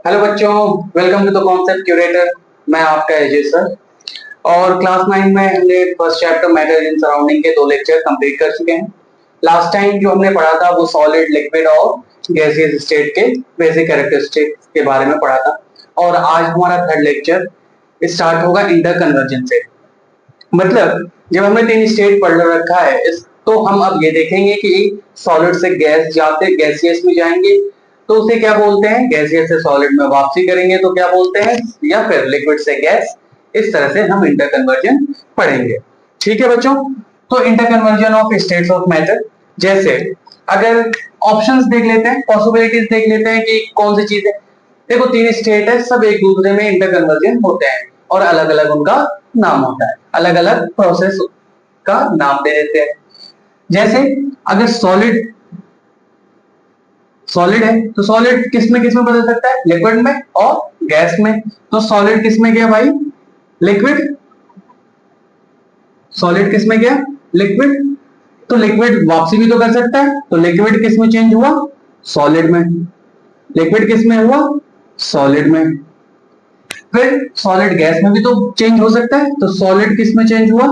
Hello बच्चों, welcome to the concept curator. मैं आपका अजय सर। और क्लास 9 में हमने first chapter matter in surrounding के 2 लेक्चर कंप्लीट कर चुके हैं। लास्ट टाइम जो हमने पढ़ा था वो सॉलिड, लिक्विड और गैसियस स्टेट के बेसिक कैरेक्टरिस्टिक्स के बारे में पढ़ा था। और आज हमारा थर्ड लेक्चर स्टार्ट होगा इंटर कन्वर्जन से। मतलब जब हमने 3 स्टेट पढ़ रखा है तो हम अब ये देखेंगे कि सॉलिड से गैस जाते गैसियस में जाएंगे तो उसे क्या बोलते हैं, गैसियस से सॉलिड में वापसी करेंगे तो क्या बोलते हैं, या फिर लिक्विड से गैस। इस तरह से हम इंटर कन्वर्जन पढ़ेंगे। ठीक है बच्चों, तो inter conversion of states of matter. जैसे अगर ऑप्शंस देख लेते हैं, पॉसिबिलिटीज देख लेते हैं कि कौन सी चीज है। देखो 3 स्टेट है, सब एक दूसरे में इंटर कन्वर्जन होते हैं और अलग अलग उनका नाम होता है, अलग अलग प्रोसेस का नाम दे देते हैं। जैसे अगर सॉलिड सॉलिड है तो सॉलिड किस में बदल सकता है, लिक्विड में और गैस में। तो सॉलिड किस में गया भाई, लिक्विड। सॉलिड किस में गया, लिक्विड। तो लिक्विड वापसी भी तो कर सकता है, तो लिक्विड किस में चेंज हुआ, सॉलिड में। लिक्विड किस में हुआ, सॉलिड में। फिर सॉलिड गैस में भी तो चेंज हो सकता है, तो सॉलिड किस में चेंज हुआ,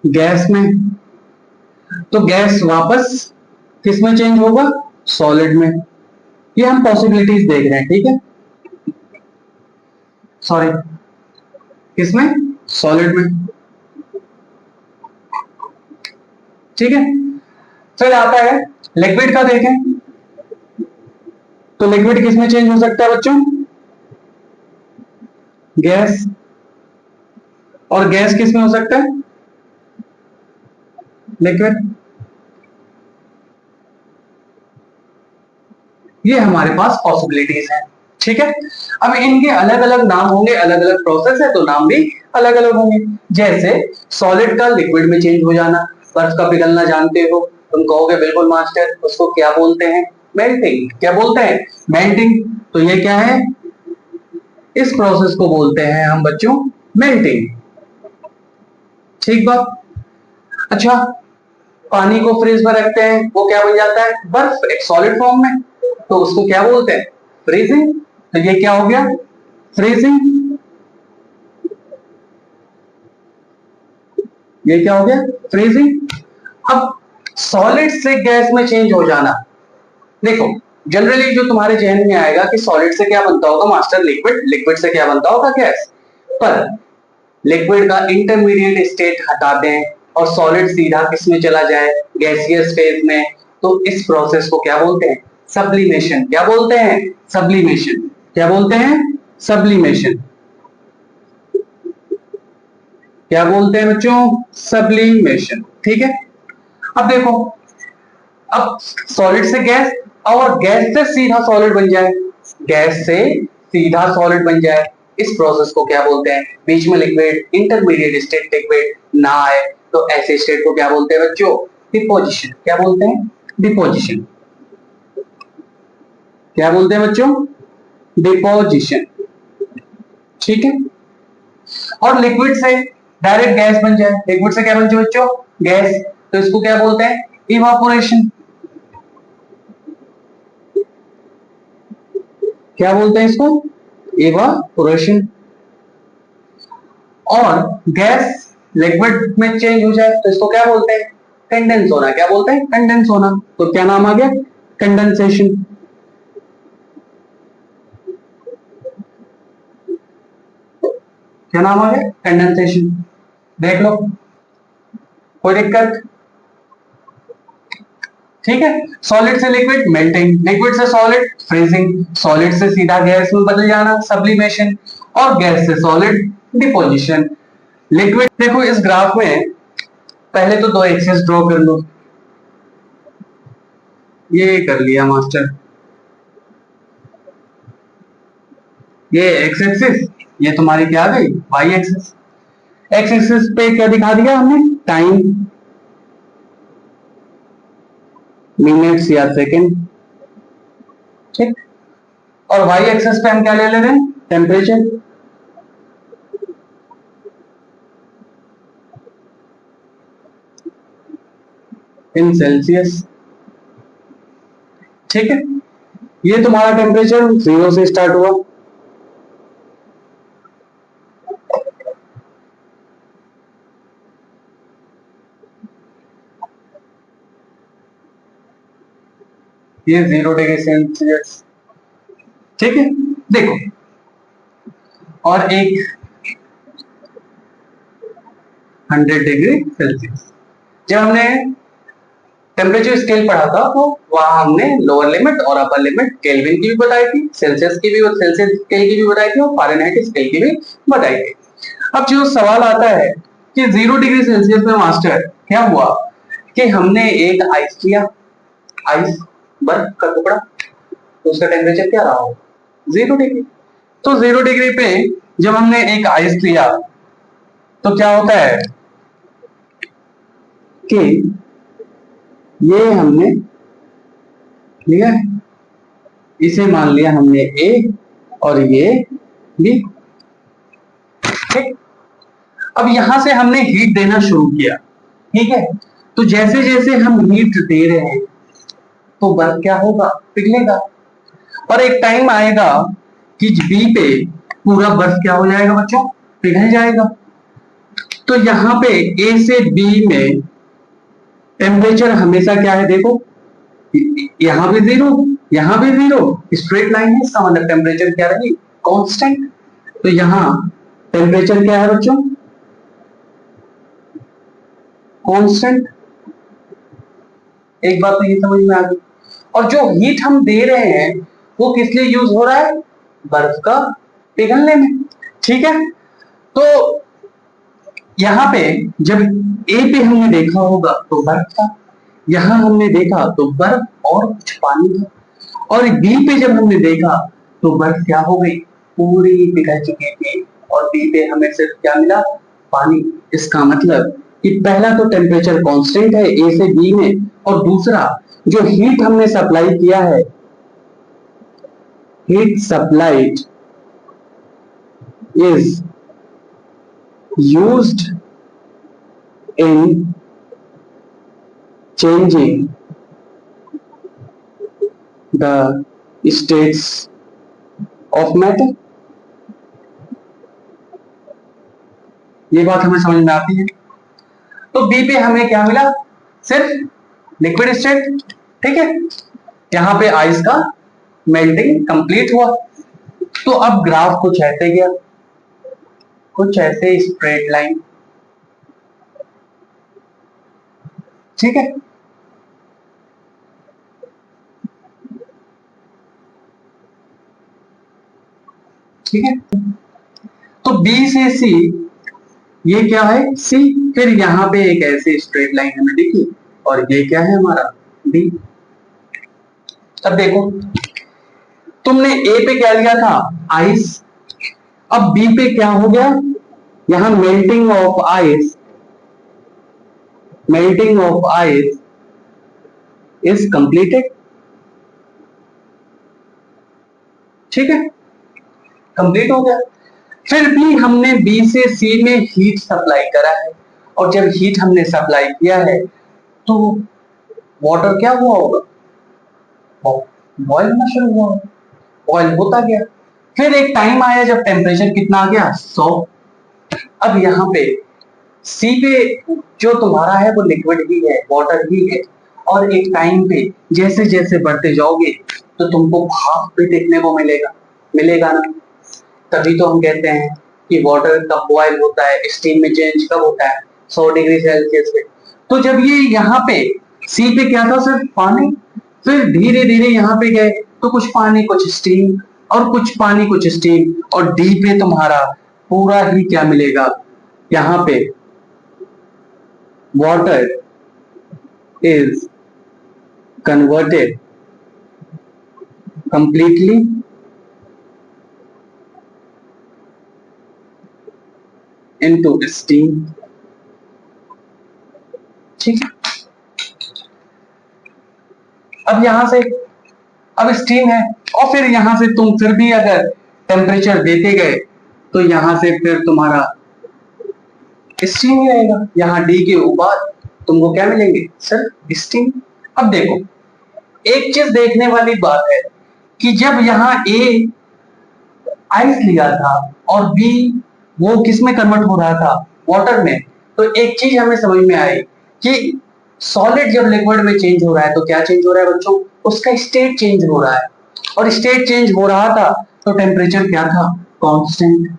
गैस में। तो गैस वापस किस में चेंज होगा, सॉलिड में। ये हम पॉसिबिलिटीज देख रहे हैं, ठीक है। सॉरी, किसमें, सॉलिड में। ठीक है, फिर आता है लिक्विड का, देखें तो लिक्विड किसमें चेंज हो सकता है बच्चों, गैस। और गैस किसमें हो सकता है, लिक्विड। ये हमारे पास पॉसिबिलिटीज है, ठीक है। अब इनके अलग अलग नाम होंगे, अलग अलग प्रोसेस है तो नाम भी अलग अलग होंगे। जैसे सॉलिड का लिक्विड में चेंज हो जाना, बर्फ का पिघलना जानते हो, तुम कहोगे बिल्कुल मास्टर, उसको क्या बोलते हैं, मेल्टिंग। क्या बोलते हैं, मेल्टिंग। तो ये क्या है, इस प्रोसेस को बोलते हैं हम बच्चों मेल्टिंग। ठीक बात। अच्छा, पानी को फ्रीज में रखते हैं, वो क्या बन जाता है, बर्फ, एक सॉलिड फॉर्म में। तो उसको क्या बोलते हैं, फ्रीजिंग। तो ये क्या हो गया, फ्रीजिंग। ये क्या हो गया, फ्रीजिंग। अब सॉलिड से गैस में चेंज हो जाना, देखो जनरली जो तुम्हारे जहन में आएगा कि सॉलिड से क्या बनता होगा मास्टर, लिक्विड। लिक्विड से क्या बनता होगा, गैस। पर लिक्विड का इंटरमीडिएट स्टेट हटा दें और सॉलिड सीधा किसमें चला जाए, गैसियस फेज में। तो इस प्रोसेस को क्या बोलते हैं, सब्लिमेशन। क्या बोलते हैं, सब्लिमेशन। क्या बोलते हैं, सब्लिमेशन। क्या बोलते हैं बच्चों, सब्लिमेशन। ठीक है। अब देखो, अब सॉलिड से गैस और गैस से सीधा सॉलिड बन जाए, गैस से सीधा सॉलिड बन जाए, इस प्रोसेस को क्या बोलते हैं, बीच में लिक्विड, इंटरमीडिएट स्टेट लिक्विड ना आए तो ऐसे स्टेट को क्या बोलते हैं बच्चों, डिपोजिशन। क्या बोलते हैं, डिपोजिशन। क्या बोलते हैं बच्चों, डिपोजिशन। ठीक है। और लिक्विड से डायरेक्ट गैस बन जाए, लिक्विड से क्या बन जाए बच्चों, गैस, तो इसको क्या बोलते हैं, इवापोरेशन। क्या बोलते हैं इसको, इवापोरेशन। और गैस लिक्विड में चेंज हो जाए तो इसको क्या बोलते हैं, कंडेंस होना। क्या बोलते हैं, कंडेंस होना। तो क्या नाम आ गया, कंडेंसेशन। क्या नाम आ गया, कंडेंसेशन। देख लो, कोई दिक्कत। ठीक है। सॉलिड से लिक्विड, मेल्टिंग। लिक्विड से सॉलिड, फ्रीजिंग। सॉलिड से सीधा गैस में बदल जाना, सब्लिमेशन। और गैस से सॉलिड, डिपोजिशन। लिक्विड, देखो इस ग्राफ में पहले तो 2 एक्सिस ड्रॉ कर लो। ये कर लिया मास्टर, ये एक्स एक्सिस, ये तुम्हारी क्या आ गई, वाई एक्सिस। एक्स एक्सिस पे क्या दिखा दिया हमने, टाइम, मिनट्स या सेकंड। ठीक। और वाई एक्सिस पे हम क्या ले रहे हैं, टेम्परेचर, इन सेल्सियस। ठीक है। ये तुम्हारा टेम्परेचर 0 से स्टार्ट हुआ, ये 0 डिग्री सेल्सियस, ठीक है। देखो, और एक 100 डिग्री सेल्सियस। जब हमने टेम्परेचर स्केल पढ़ा था तो वहां हमने लोअर लिमिट और अपर लिमिट केल्विन की भी बताई थी, सेल्सियस की भी, और सेल्सियस स्केल की भी बताई थी, और फारेनहाइट स्केल की भी बताई थी। अब जो सवाल आता है कि 0 डिग्री सेल्सियस में मास्टर क्या हुआ कि हमने एक आइस लिया, आइस बर्फ का टुकड़ा, तो उसका टेम्परेचर क्या रहा होगा? 0 डिग्री। तो 0 डिग्री पे जब हमने एक आइस लिया तो क्या होता है कि ये हमने लिया है, इसे मान लिया हमने ए और ये बी, ठीक। अब यहां से हमने हीट देना शुरू किया, ठीक है। तो जैसे जैसे हम हीट दे रहे हैं तो बर्फ क्या होगा? पिघलेगा। और एक टाइम आएगा कि बी पे पूरा बर्फ क्या हो जाएगा बच्चों? पिघल जाएगा। तो यहाँ पे ए से बी में टेम्परेचर हमेशा क्या है? देखो, यहाँ भी 0, यहाँ भी 0, स्ट्रेट लाइन है, इसका मतलब टेम्परेचर क्या रही? कांस्टेंट। तो यहाँ टेम्परेचर क्या है बच्चों? कांस्टेंट। एक बात तो ये समझ में आ गई। और जो हीट हम दे रहे हैं वो किस लिए यूज हो रहा है? बर्फ का पिघलने में, ठीक है। तो यहाँ पे जब ए पे हमने देखा होगा तो बर्फ था, यहां हमने देखा तो बर्फ और कुछ पानी था, और बी पे जब हमने देखा तो बर्फ क्या हो गई? पूरी पिघल चुकी थी, और बी पे हमें सिर्फ क्या मिला? पानी। इसका मतलब कि पहला तो टेम्परेचर कांस्टेंट है ए से बी में, और दूसरा जो हीट हमने सप्लाई किया है, heat supplied is used in changing the states of matter। ये बात हमें समझ में आती है। तो बी पे हमें क्या मिला? सिर्फ लिक्विड स्टेट, ठीक है। यहां पे आइस का मेल्टिंग कंप्लीट हुआ। तो अब ग्राफ कुछ ऐसे गया, कुछ ऐसे स्ट्रेट लाइन, ठीक है। ठीक है, तो बी से सी, ये क्या है? सी। फिर यहाँ पे एक ऐसी स्ट्रेट लाइन हमें दिखी, और ये क्या है हमारा? डी। अब देखो, तुमने ए पे क्या लिया था? आइस। अब बी पे क्या हो गया? यहां melting of ice, melting of ice is completed, ठीक है, कंप्लीट हो गया। फिर भी हमने बी से सी में हीट सप्लाई करा है, और जब हीट हमने सप्लाई किया है तो वाटर क्या हुआ होगा? बॉयल होना शुरू हुआ, बॉयल होता गया। फिर एक टाइम आया जब टेम्परेचर कितना आ गया? 100। अब यहाँ पे सी पे जो तुम्हारा है वो लिक्विड ही है, वाटर ही है, और एक टाइम पे जैसे जैसे बढ़ते जाओगे तो तुमको भाप भी देखने को मिलेगा, मिलेगा ना। तभी तो हम कहते हैं कि वाटर कब बॉयल होता है, स्टीम में चेंज कब होता है? 100 डिग्री सेल्सियस पे। तो जब ये यहाँ पे सी पे क्या था? सिर्फ पानी। फिर धीरे धीरे यहाँ पे गए तो कुछ पानी कुछ स्टीम, और कुछ पानी कुछ स्टीम, और डी पे तुम्हारा पूरा ही क्या मिलेगा? यहाँ पे water is converted completely into steam, ठीक है। अब यहां से, अब स्टीम है, और फिर यहां से तुम फिर भी अगर टेम्परेचर देते गए तो यहां से फिर तुम्हारा स्टीम ही रहेगा। यहाँ डी के ऊपर तुमको क्या मिलेंगे? सिर्फ स्टीम। अब देखो, एक चीज देखने वाली बात है कि जब यहाँ ए आइस लिया था और बी वो किस में कन्वर्ट हो रहा था, वाटर में, तो एक चीज हमें समझ में आई कि सॉलिड जब लिक्विड में चेंज हो रहा है तो क्या चेंज हो रहा है बच्चों, उसका स्टेट चेंज हो रहा है। और स्टेट चेंज हो रहा था तो टेम्परेचर क्या था, कांस्टेंट।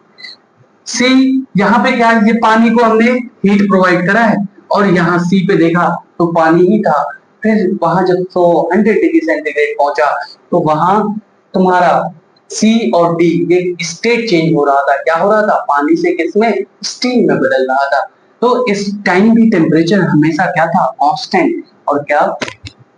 सी, यहाँ पे क्या है, ये पानी को हमने हीट प्रोवाइड करा है और यहाँ सी पे देखा तो पानी ही था। फिर वहां जब 100 डिग्री सेंटीग्रेड पहुंचा तो वहां तुम्हारा सी और डी ये स्टेट चेंज हो रहा था। क्या हो रहा था, पानी से किसमें, स्टीम में बदल रहा था। तो इस टाइम भी टेम्परेचर हमेशा क्या था, कांस्टेंट। और क्या,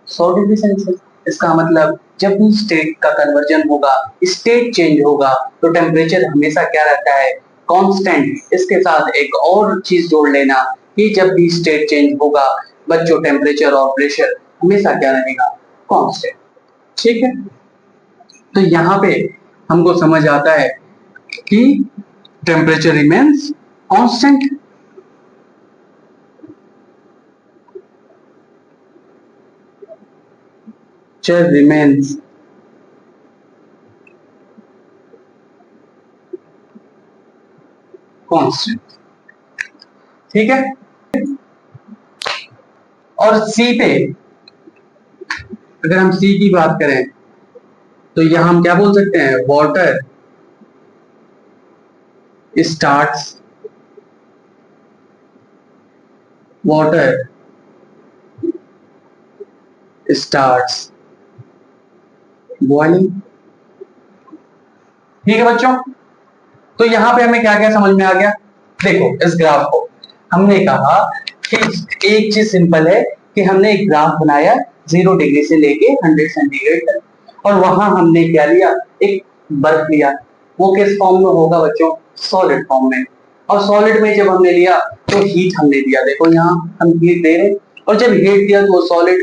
100 डिग्री सेल्सियस। इसका मतलब जब भी स्टेट का कन्वर्जन होगा, स्टेट चेंज होगा, तो टेम्परेचर हमेशा क्या रहता है, कांस्टेंट। इसके साथ एक और चीज जोड़ लेना कि जब भी स्टेट चेंज होगा बच्चों, टेम्परेचर और प्रेशर हमेशा क्या रहेगा, कांस्टेंट। ठीक है, तो यहाँ पे हमको समझ आता है कि temperature remains constant. Remains constant. ठीक है, और सी पे अगर हम सी की बात करें तो यहां हम क्या बोल सकते हैं, वाटर स्टार्ट्स बॉइलिंग। ठीक है बच्चों, तो यहां पे हमें क्या क्या समझ में आ गया। देखो इस ग्राफ को हमने कहा कि एक चीज सिंपल है कि हमने एक ग्राफ बनाया 0 डिग्री से लेके 100 सेंटीग्रेड तक, और वहां हमने क्या लिया, एक बर्फ लिया। वो किस फॉर्म में होगा बच्चों, सॉलिड फॉर्म में। और सॉलिड में जब हमने लिया तो हीट हमने दिया, देखो यहाँ हम हीट दे रहे, और जब हीट दिया तो वो सॉलिड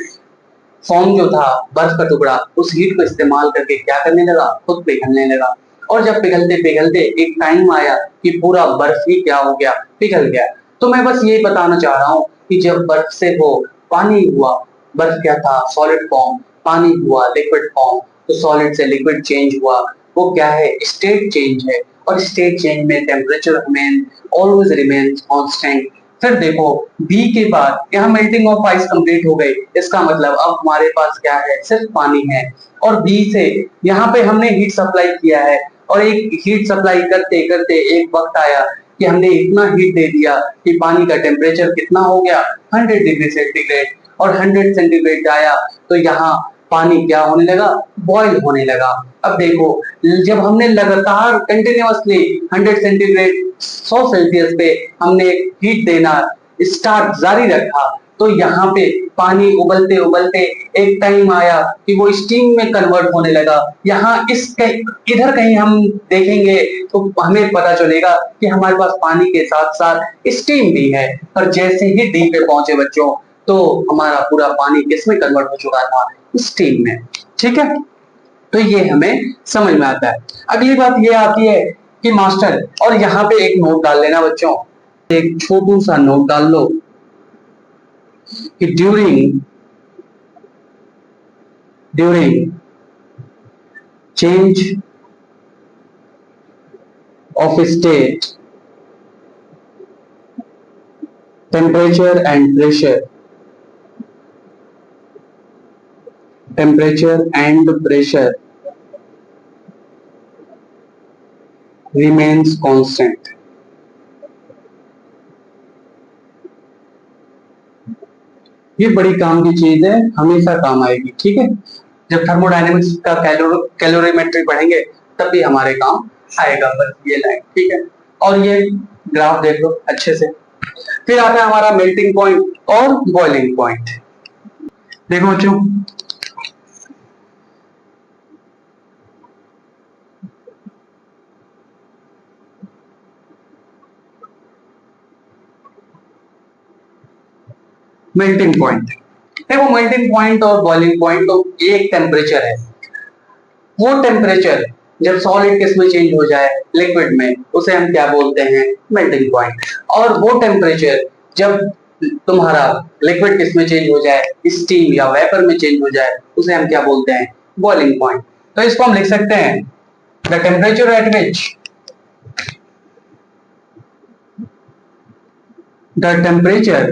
फॉर्म जो था, बर्फ का टुकड़ा, उस हीट को इस्तेमाल करके क्या करने लगा, खुद पिघलने लगा। और जब पिघलते पिघलते एक टाइम आया कि पूरा बर्फ ही क्या हो गया, पिघल गया। तो मैं बस ये बताना चाह रहा हूँ कि जब बर्फ से वो पानी हुआ, बर्फ क्या था, सॉलिड फॉर्म, पानी हुआ लिक्विड फॉर्म, तो सॉलिड से लिक्विड चेंज हुआ, वो क्या है, स्टेट चेंज है। और स्टेट चेंज में temperature remain always remain constant. फिर देखो बी के बाद यहाँ मेल्टिंग ऑफ आइस कंप्लीट हो गई, इसका मतलब अब हमारे पास क्या है, सिर्फ पानी है। और बी से यहाँ पे हमने हीट सप्लाई किया है, और एक हीट सप्लाई करते करते एक वक्त आया कि हमने इतना हीट दे दिया कि पानी का टेम्परेचर कितना हो गया, 100 डिग्री सेंटीग्रेड। और 100 सेंटीग्रेड आया तो यहाँ पानी क्या होने लगा, बॉईल होने लगा। अब देखो जब हमने लगातार कंटिन्यूअसली 100 सेंटीग्रेड 100 सेल्सियस पे हमने हीट देना स्टार्ट जारी रखा, तो यहाँ पे पानी उबलते उबलते एक टाइम आया कि वो स्टीम में कन्वर्ट होने लगा। यहाँ इधर कहीं हम देखेंगे तो हमें पता चलेगा कि हमारे पास पानी के साथ साथ स्टीम भी है। और जैसे ही डी पे पहुंचे बच्चों, तो हमारा पूरा पानी किस में कन्वर्ट हो चुका था, स्टीम में। ठीक है, तो ये हमें समझ में आता है। अगली बात ये आती है कि मास्टर, और यहाँ पे एक नोट डाल लेना बच्चों, एक छोटू सा नोट डाल लो कि during change of state temperature and pressure remains constant। ये बड़ी काम की चीज है, हमेशा काम आएगी। ठीक है, जब थर्मोडायनेमिक्स का कैलोरीमेट्री पढ़ेंगे तब भी हमारे काम आएगा, बस ये लाइन। ठीक है, और ये ग्राफ देख लो अच्छे से। फिर आता है हमारा मेल्टिंग पॉइंट और बॉइलिंग पॉइंट। देखो बच्चों, मेल्टिंग पॉइंट, देखो मेल्टिंग पॉइंट और बॉइलिंग पॉइंट तो एक टेम्परेचर है। वो टेम्परेचर जब सॉलिड किस में चेंज हो जाए, लिक्विड में, उसे हम क्या बोलते हैं, मेल्टिंग पॉइंट। और वो टेम्परेचर जब तुम्हारा लिक्विड किस में चेंज हो जाए, स्टीम या वेपर में चेंज हो जाए, उसे हम क्या बोलते हैं, बॉइलिंग पॉइंट। तो इसको हम लिख सकते हैं the temperature at which the temperature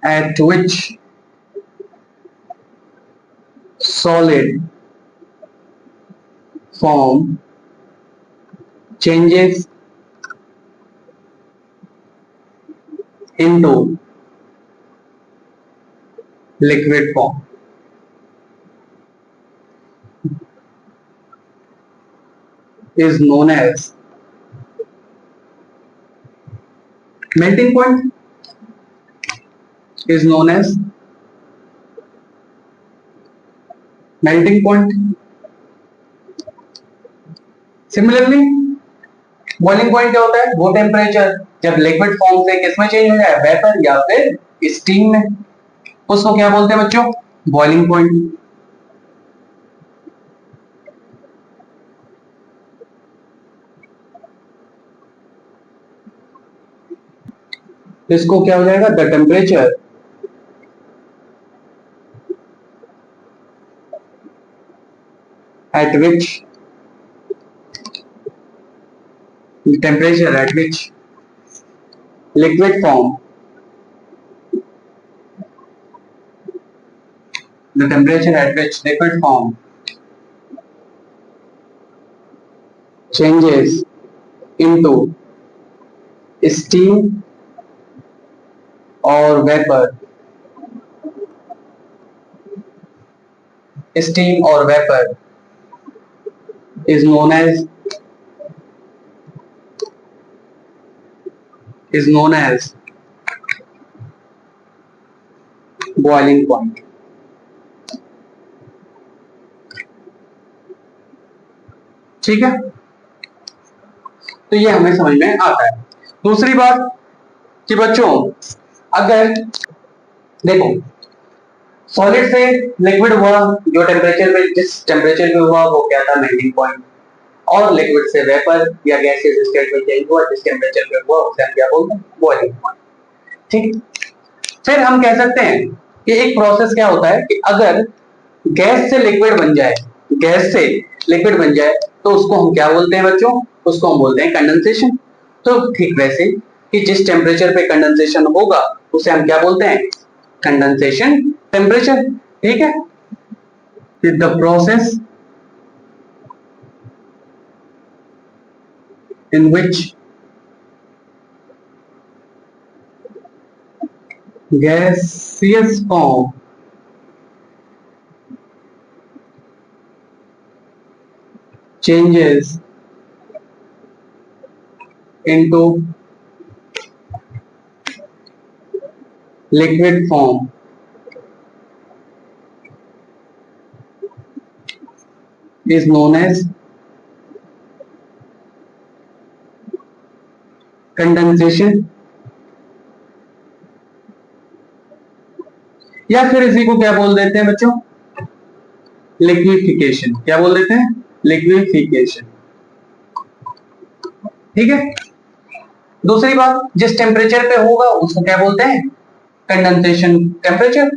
at which solid form changes into liquid form is known as melting point, is known as melting point. Similarly, boiling point क्या होता है? वो टेम्परेचर जब लिक्विड फॉर्म से किसमें चेंज हो जाए, vapour या फिर स्टीम में, उसको क्या बोलते हैं बच्चों? Boiling point. इसको क्या हो जाएगा? The temperature at which liquid form the temperature at which liquid form changes into steam or vapor is known as boiling point। ठीक है, तो ये हमें समझ में आता है। दूसरी बात कि बच्चों अगर देखो सॉलिड से लिक्विड हुआ, जो टेम्परेचर पे जिस टेम्परेचर पे हुआ वो क्या था? Melting point. और लिक्विड से वेपर या गैसियस स्टेट में चेंज हुआ, जिस टेम्परेचर पे हुआ उसे हम क्या बोलते हैं? Boiling point. ठीक, फिर हम कह सकते हैं कि एक प्रोसेस क्या होता है कि अगर गैस से लिक्विड बन जाए, तो उसको हम क्या बोलते हैं बच्चों? उसको हम बोलते हैं कंडेंसेशन। तो ठीक वैसे कि जिस टेम्परेचर पे कंडेंसेशन होगा उसे हम क्या बोलते हैं? Condensation temperature. ठीक है, the process in which gaseous form changes into liquid form is known as condensation, या फिर इसी को क्या बोल देते हैं बच्चों? लिक्विफिकेशन। क्या बोल देते हैं? लिक्विफिकेशन। ठीक है, दूसरी बात जिस टेम्परेचर पे होगा उसको क्या बोलते हैं? Condensation temperature.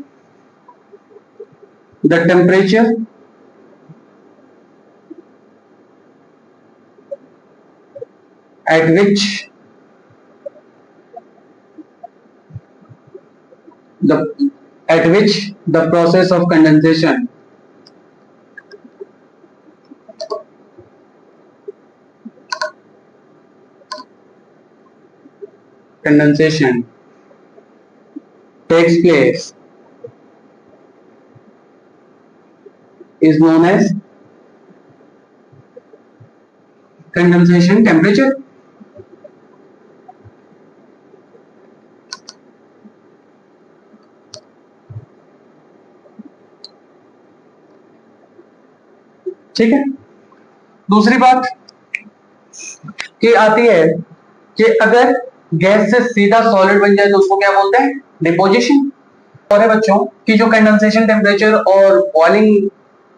The temperature at which the process of condensation takes place is known as condensation temperature। ठीक है, दूसरी बात की आती है कि अगर गैस से सीधा सॉलिड बन जाए तो उसको क्या बोलते हैं? डिपोजिशन। और है बच्चों कि जो कंडेंसेशन टेम्परेचर और बॉइलिंग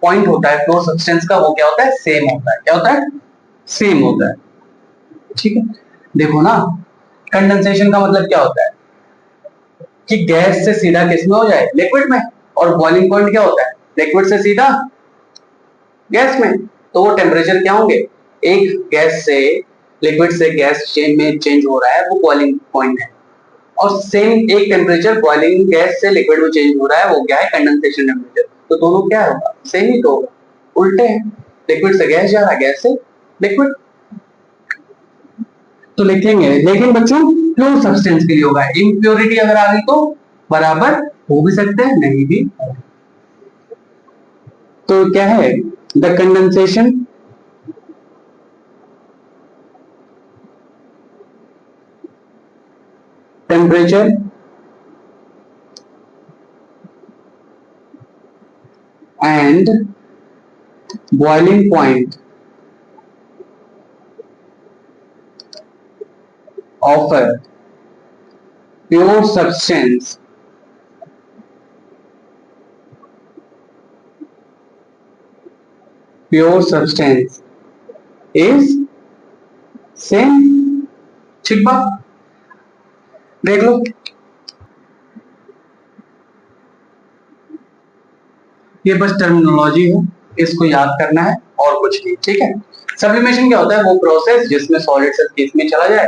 पॉइंट होता है फ्लोर सब्सटेंस का, वो क्या होता है? सेम होता है। क्या होता है? सेम होता है। ठीक है, देखो ना, कंडेंसेशन का मतलब क्या होता है कि गैस से सीधा किस में हो जाए? लिक्विड में। और बॉइलिंग पॉइंट क्या होता है, लिक्विड से सीधा गैस में। तो वो टेम्परेचर क्या होंगे, एक गैस से लिक्विड से गैस में चेंज हो रहा है, वो बॉइलिंग पॉइंट है। और सेम एक टेम्परेचर बॉइलिंग गैस से लिक्विड में चेंज हो रहा है, वो क्या है, कंडेंसेशन टेम्परेचर। तो दोनों क्या होगा, सेम ही तो होगा, उल्टे हैं। लिक्विड से गैस जा रहा है, गैस से लिक्विड। तो लिखेंगे, लेकिन बच्चों प्योर सब्सटेंस के लिए होगा। इम्प्योरिटी अगर आ गई तो बराबर हो भी सकते हैं, नहीं भी। तो क्या है, the condensation temperature and boiling point of a pure substance is same. ठीक बात, देख लो। ये बस टर्मिनोलॉजी है, इसको याद करना है और कुछ नहीं, ठीक है। सब्लिमेशन क्या होता है, वो प्रोसेस जिसमें सॉलिड से फेज में चला जाए,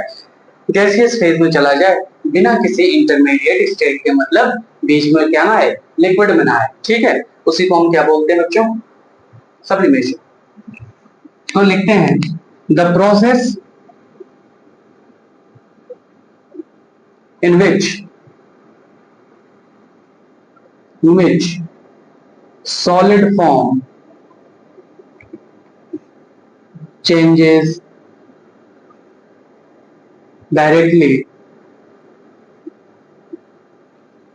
गैसियस फेज में चला जाए, बिना किसी इंटरमीडिएट स्टेट के, मतलब बीच में क्या ना है, लिक्विड में ना है, ठीक है। उसी को हम क्या बोलते हैं बच्चों, सब्लिमेशन। तो लिखते हैं, the process in which solid form changes directly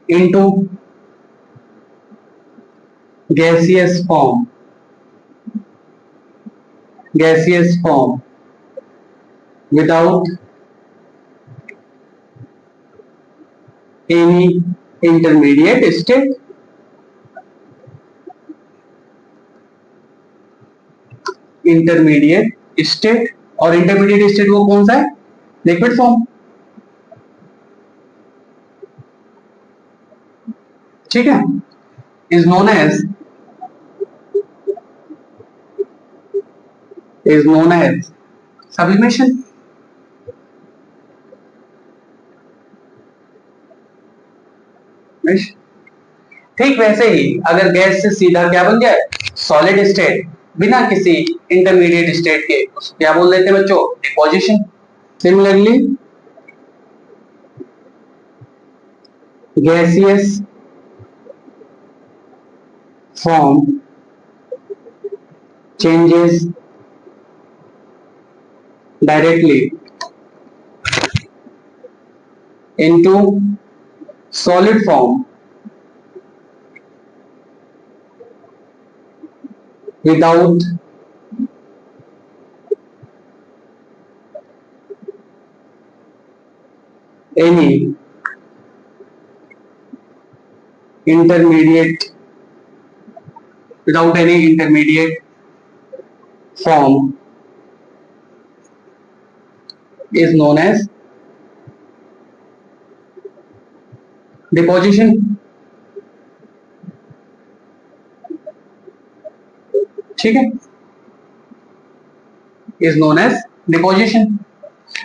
into gaseous form without any intermediate state। Intermediate state, और इंटरमीडिएट स्टेट वो कौन सा है, लिक्विड फॉर्म, ठीक है। Is known as sublimation. ठीक वैसे ही अगर गैस से सीधा क्या बन जाए, सॉलिड स्टेट, बिना किसी इंटरमीडिएट स्टेट के, उसको क्या बोल देते हैं बच्चों, deposition. Similarly gaseous form changes directly into solid form without any intermediate form is known as deposition। ठीक है, is known as deposition।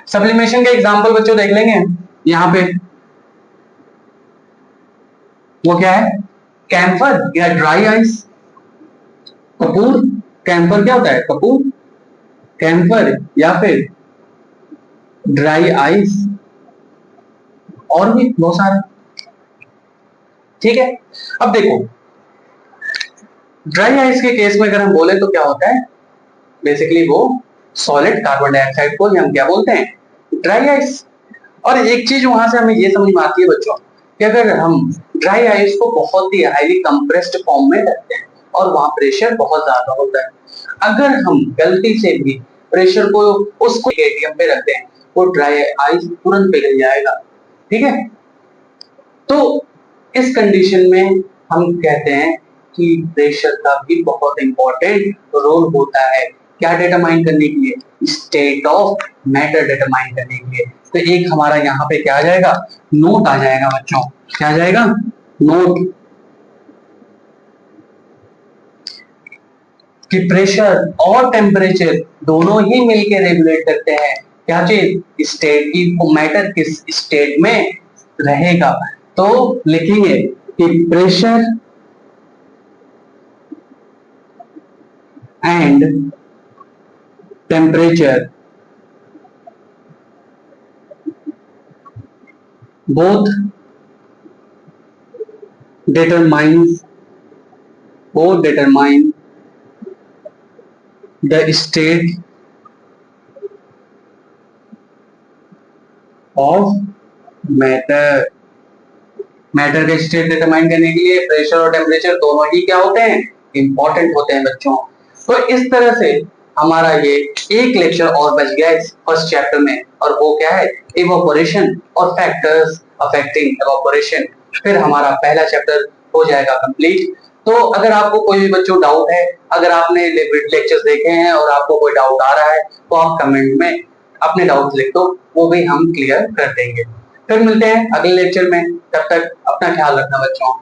Sublimation का एग्जांपल बच्चों देख लेंगे यहां पे, वो क्या है, कैम्फर या ड्राई आइस, कपूर। कैम्फर क्या होता है, कपूर, कैम्फर या फिर ड्राई आइस, और भी बहुत सारे, ठीक है। अब देखो, ड्राई आइस के केस में अगर हम बोले तो क्या होता है, बेसिकली वो सॉलिड कार्बन डाइऑक्साइड को हम क्या बोलते हैं, ड्राई आइस। और एक चीज वहां से हमें ये समझ में आती है बच्चों, कि अगर हम ड्राई आइस को बहुत ही हाईली कंप्रेस्ड फॉर्म में रखते हैं और वहां प्रेशर बहुत ज्यादा होता है, अगर हम गलती से भी प्रेशर को उसको एटीएम पे रखते हैं, वो ड्राई आइस तुरंत पिघल जाएगा, ठीक है। तो इस कंडीशन में हम कहते हैं कि प्रेशर का भी बहुत इंपॉर्टेंट रोल होता है, क्या डिटरमाइन करने के लिए, स्टेट ऑफ मैटर डिटरमाइन करने के लिए। तो एक हमारा यहाँ पे क्या आ जाएगा, नोट आ जाएगा बच्चों, क्या आ जाएगा, नोट। कि प्रेशर और टेम्परेचर दोनों ही मिलके रेगुलेट करते हैं क्या चीज, स्टेट की, मैटर किस स्टेट में रहेगा। तो लिखेंगे कि pressure and temperature both determines determine the state of matter. Matter का स्टेट डिटरमाइन करने के लिए प्रेशर और टेम्परेचर दोनों ही क्या होते हैं, इंपॉर्टेंट होते हैं बच्चों। तो इस तरह से हमारा ये एक लेक्चर और बच गया इस फर्स्ट चैप्टर में, और वो क्या है, इवोपोरेशन और फैक्टर्स अफेक्टिंग इवोपोरेशन। फिर हमारा पहला चैप्टर हो जाएगा कंप्लीट। तो अगर आपको कोई भी बच्चों डाउट है, अगर आपने लेक्चर्स देखे हैं और आपको कोई डाउट आ रहा है, तो आप कमेंट में अपने डाउट लिख दो, वो भी हम क्लियर कर देंगे। फिर मिलते हैं अगले लेक्चर में, तब तक अपना ख्याल रखना बच्चों।